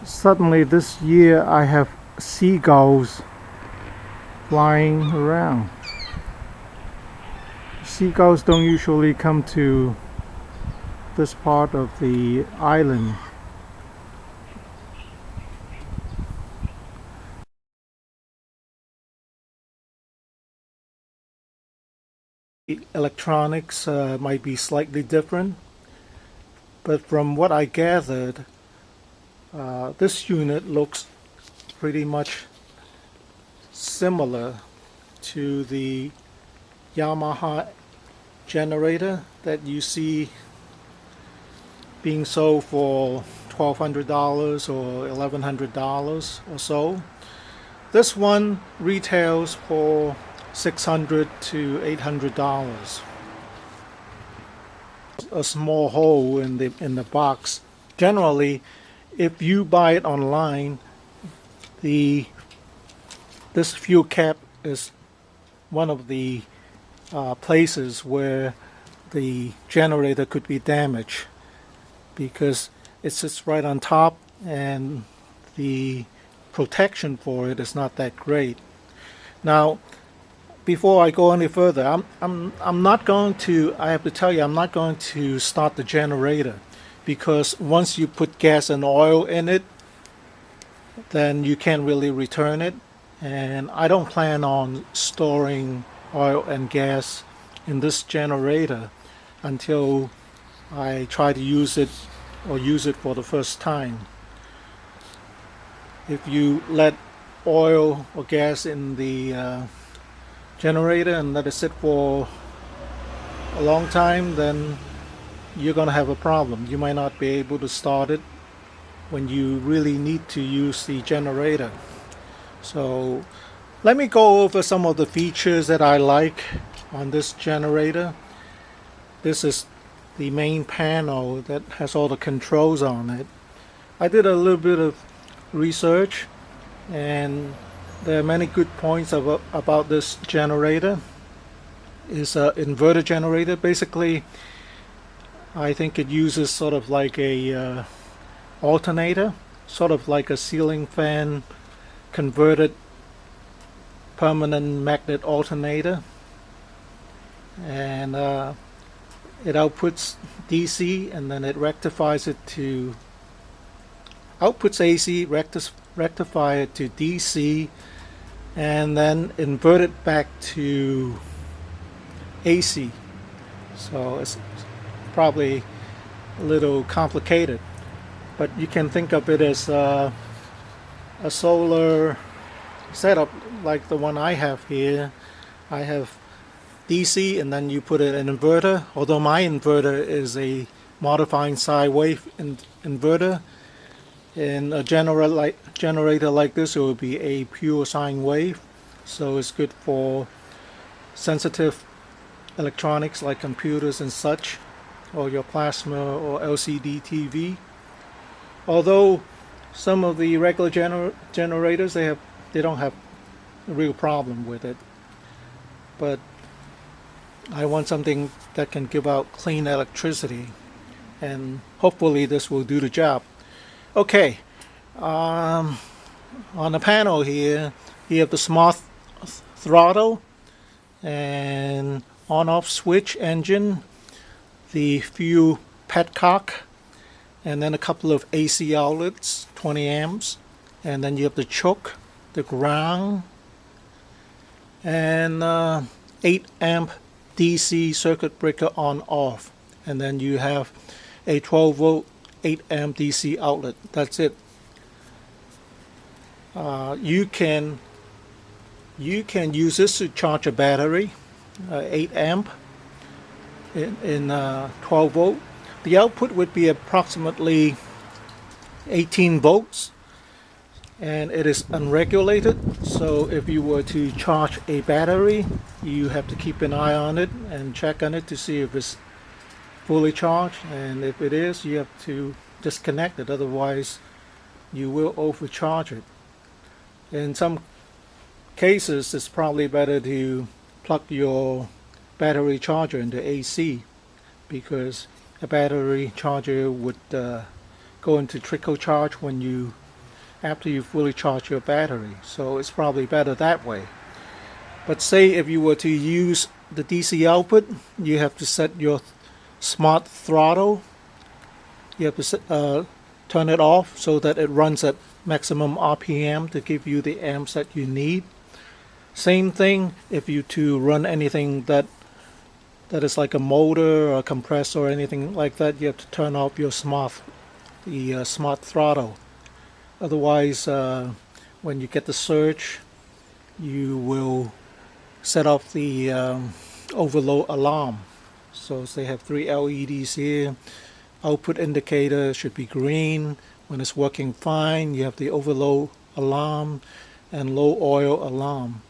Suddenly this year I have seagulls flying around. Seagulls don't usually come to this part of the island. Electronics might be slightly different, but from what I gathered, this unit looks pretty much similar to the Yamaha generator that you see being sold for $1,200 or $1,100 or so. This one retails for $600 to $800. A small hole in the box. Generally, if you buy it online, this fuel cap is one of the places where the generator could be damaged, because it sits right on top and the protection for it is not that great. Now, before I go any further, I'm not going to, I have to tell you, I'm not going to start the generator, because once you put gas and oil in it, then you can't really return it, and I don't plan on storing oil and gas in this generator until I try to use it for the first time. If you let oil or gas in the generator and let it sit for a long time, then you're going to have a problem. You might not be able to start it when you really need to use the generator. So let me go over some of the features that I like on this generator. This is the main panel that has all the controls on it. I did a little bit of research, and there are many good points about this generator. It's an inverter generator. Basically, I think it uses sort of like a alternator, sort of like a ceiling fan converted permanent magnet alternator, and it outputs DC and then it rectifies it to outputs AC, rectify it to DC, and then invert it back to AC. So it's probably a little complicated, but you can think of it as a solar setup like the one I have here. I have DC and then you put in an inverter, although my inverter is a modifying sine wave inverter. In a generator like this, it would be a pure sine wave, so it's good for sensitive electronics like computers and such, or your plasma or LCD TV. Although some of the regular generators, they don't have a real problem with it, but I want something that can give out clean electricity, and hopefully this will do the job. Okay, on the panel here you have the smart throttle and on-off switch engine, the fuel petcock, and then a couple of AC outlets, 20 amps, and then you have the choke, the ground, and 8 amp DC circuit breaker on off, and then you have a 12 volt 8 amp DC outlet. That's it. You can use this to charge a battery, 8 amp in 12 volt. The output would be approximately 18 volts, and it is unregulated, so if you were to charge a battery, you have to keep an eye on it and check on it to see if it's fully charged, and if it is, you have to disconnect it, otherwise you will overcharge it. In some cases, it's probably better to plug your battery charger into AC, because a battery charger would go into trickle charge when you after you fully charge your battery. So it's probably better that way. But say if you were to use the DC output, you have to set your smart throttle. You have to turn it off so that it runs at maximum RPM to give you the amps that you need. Same thing if you to run anything that is like a motor or a compressor or anything like that, you have to turn off your smart throttle. Otherwise, when you get the surge, you will set off the overload alarm. So they have 3 LEDs here. Output indicator should be green. When it's working fine, you have the overload alarm and low oil alarm.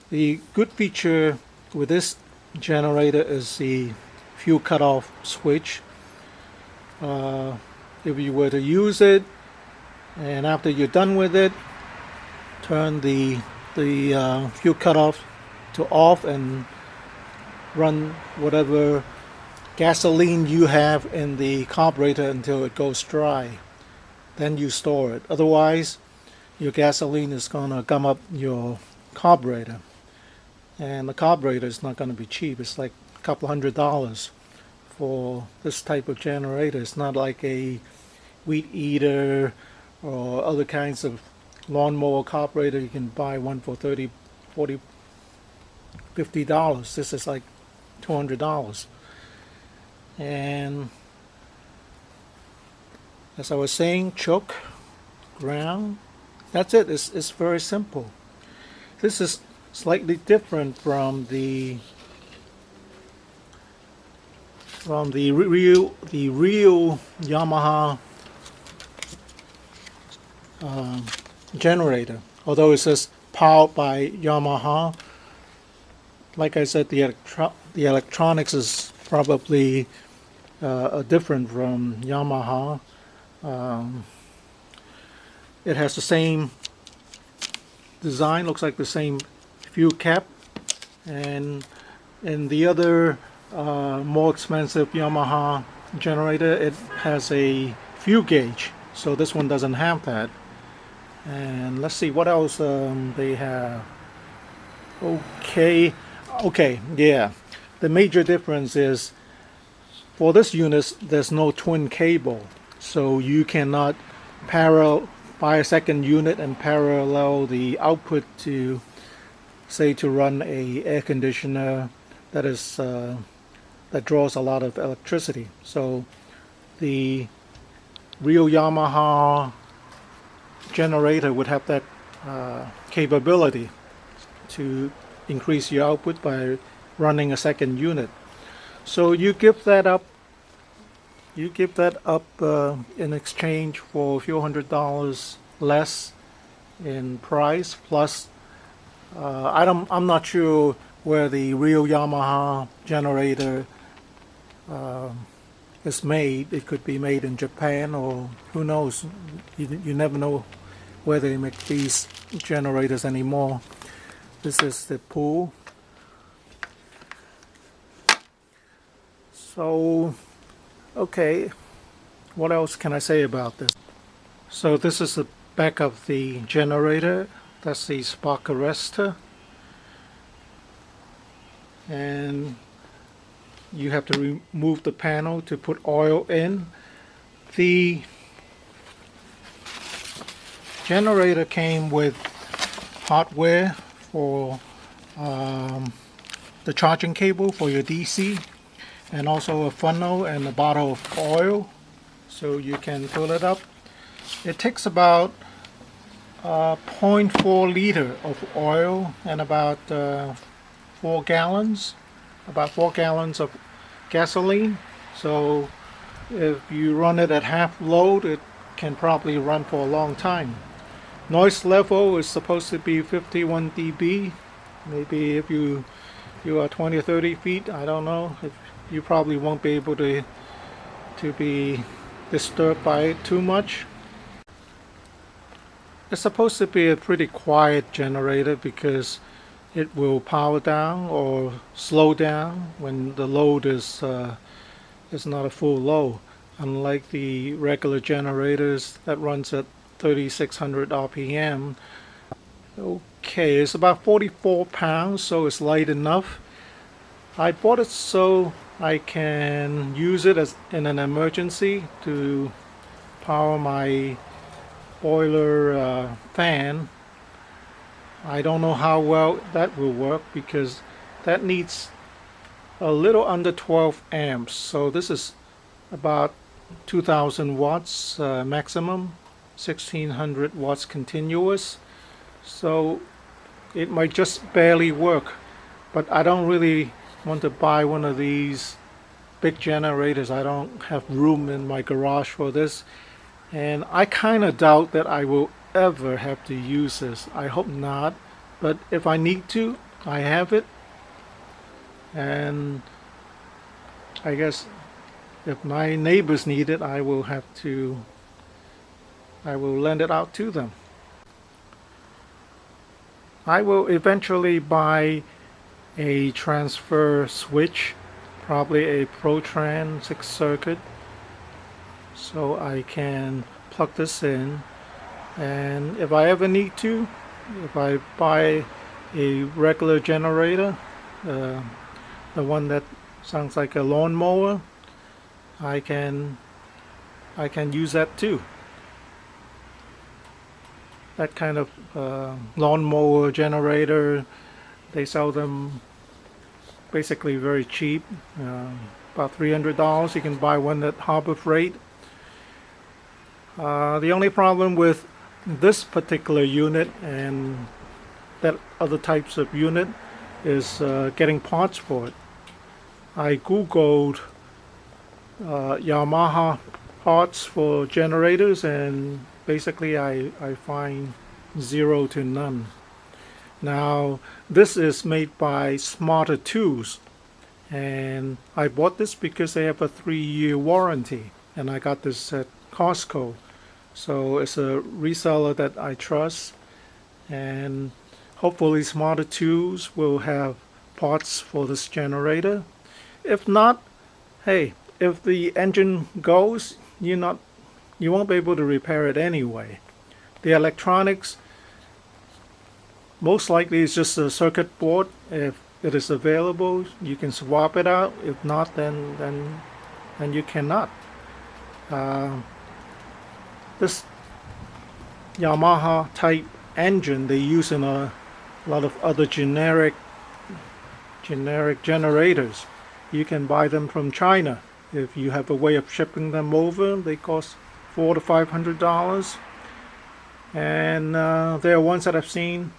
The good feature with this generator is the fuel cutoff switch. If you were to use it, and after you're done with it, turn the fuel cutoff to off and run whatever gasoline you have in the carburetor until it goes dry. Then you store it. Otherwise, your gasoline is going to gum up your carburetor. And the carburetor is not going to be cheap. It's like a couple $100 for this type of generator. It's not like a weed eater or other kinds of lawnmower carburetor. You can buy one for $30, $40, $50. This is like $200. And as I was saying, choke, ground, that's it. It's very simple. This is slightly different from the real Yamaha generator. Although it says powered by Yamaha, like I said, the electronics is probably different from Yamaha. It has the same design, looks like the same fuel cap, and in the other more expensive Yamaha generator, it has a fuel gauge, so this one doesn't have that. And let's see what else they have. Okay, yeah, the major difference is for this unit there's no twin cable, so you cannot buy a second unit and parallel the output to, say, to run a air conditioner that draws a lot of electricity. So the real Yamaha generator would have that capability to increase your output by running a second unit. So you give that up. You give that up in exchange for a few $100 less in price. Plus, I'm not sure where the real Yamaha generator is made. It could be made in Japan, or who knows. You never know where they make these generators anymore. This is the pool. So, okay, what else can I say about this? So this is the back of the generator. That's the spark arrestor. And you have to remove the panel to put oil in. The generator came with hardware for the charging cable for your DC, and also a funnel and a bottle of oil, so you can fill it up. It takes about 0.4 liter of oil and about 4 gallons, of gasoline. So if you run it at half load, it can probably run for a long time. Noise level is supposed to be 51 dB. Maybe if you are 20 or 30 feet, I don't know, you probably won't be able to be disturbed by it too much. It's supposed to be a pretty quiet generator because it will power down or slow down when the load is not a full load, unlike the regular generators that runs at 3600 RPM. Okay, it's about 44 pounds, so it's light enough. I bought it so I can use it as in an emergency to power my boiler fan. I don't know how well that will work because that needs a little under 12 amps. So this is about 2000 watts maximum, 1600 watts continuous. So it might just barely work, but I don't really want to buy one of these big generators. I don't have room in my garage for this, and I kind of doubt that I will ever have to use this. I hope not, but if I need to, I have it, and I guess if my neighbors need it, I will lend it out to them. I will eventually buy a transfer switch, probably a ProTran 6 circuit, so I can plug this in, and if I ever need to, if I buy a regular generator, the one that sounds like a lawnmower, I can use that too. That kind of lawnmower generator, they sell them basically very cheap, about $300. You can buy one at Harbor Freight. The only problem with this particular unit and that other types of unit is getting parts for it. I googled Yamaha parts for generators, and basically I find 0 to none. Now this is made by Smarter Tools, and I bought this because they have a 3-year warranty, and I got this at Costco, so it's a reseller that I trust, and hopefully Smarter Tools will have parts for this generator. If not, hey, if the engine goes, you won't be able to repair it anyway. The electronics, most likely it's just a circuit board. If it is available, you can swap it out. If not, then you cannot. This Yamaha type engine they use in a lot of other generic generators. You can buy them from China. If you have a way of shipping them over, they cost $400 to $500. And there are ones that I've seen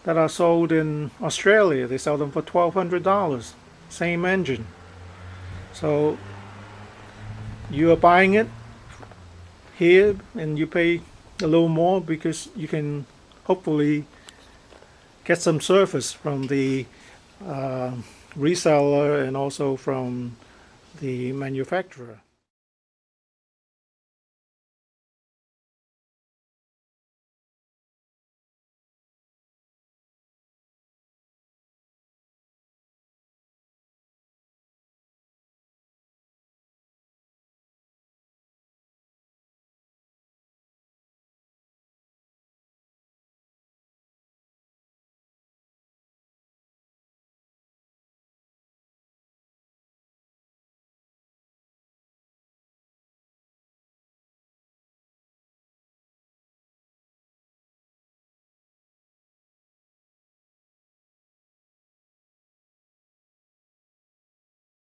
that are sold in Australia. They sell them for $1,200. Same engine. So you are buying it here and you pay a little more because you can hopefully get some service from the reseller and also from the manufacturer.